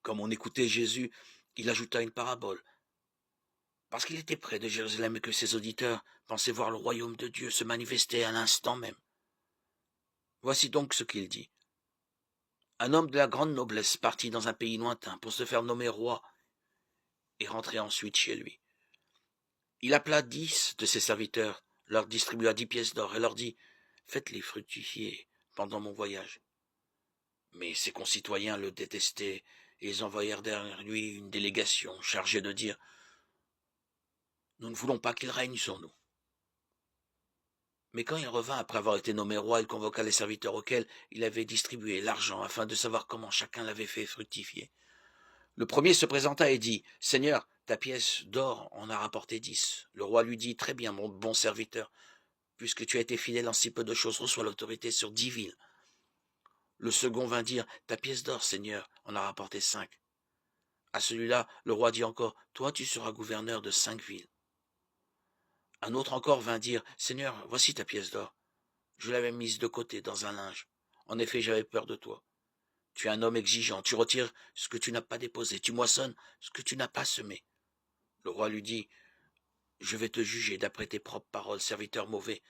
Comme on écoutait Jésus, il ajouta une parabole. Parce qu'il était près de Jérusalem et que ses auditeurs pensaient voir le royaume de Dieu se manifester à l'instant même. Voici donc ce qu'il dit. Un homme de la grande noblesse partit dans un pays lointain pour se faire nommer roi et rentrer ensuite chez lui. Il appela 10 de ses serviteurs, leur distribua 10 pièces d'or et leur dit « Faites-les fructifier pendant mon voyage. » Mais ses concitoyens le détestaient et ils envoyèrent derrière lui une délégation chargée de dire « Nous ne voulons pas qu'il règne sur nous. » Mais quand il revint après avoir été nommé roi, il convoqua les serviteurs auxquels il avait distribué l'argent afin de savoir comment chacun l'avait fait fructifier. Le premier se présenta et dit « Seigneur, ta pièce d'or en a rapporté 10. » Le roi lui dit « Très bien, mon bon serviteur, puisque tu as été fidèle en si peu de choses, reçois l'autorité sur 10 villes. » Le second vint dire « Ta pièce d'or, Seigneur, en a rapporté 5. » À celui-là, le roi dit encore « Toi, tu seras gouverneur de 5 villes. » Un autre encore vint dire « Seigneur, voici ta pièce d'or. Je l'avais mise de côté dans un linge. En effet, j'avais peur de toi. Tu es un homme exigeant, tu retires ce que tu n'as pas déposé, tu moissonnes ce que tu n'as pas semé. » Le roi lui dit « Je vais te juger d'après tes propres paroles, serviteur mauvais.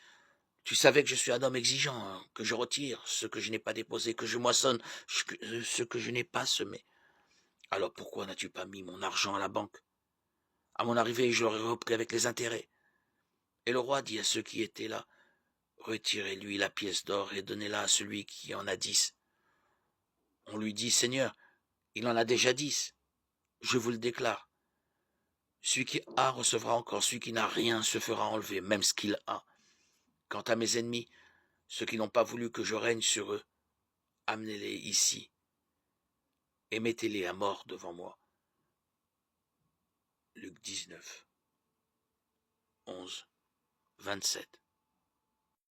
Tu savais que je suis un homme exigeant, hein, que je retire ce que je n'ai pas déposé, que je moissonne ce que je n'ai pas semé. Alors pourquoi n'as-tu pas mis mon argent à la banque? À mon arrivée, je l'aurais repris avec les intérêts. » Et le roi dit à ceux qui étaient là, retirez-lui la pièce d'or et donnez-la à celui qui en a 10. On lui dit, Seigneur, il en a déjà 10. Je vous le déclare. Celui qui a recevra encore, celui qui n'a rien se fera enlever, même ce qu'il a. Quant à mes ennemis, ceux qui n'ont pas voulu que je règne sur eux, amenez-les ici et mettez-les à mort devant moi. Luc 19, 11, 27.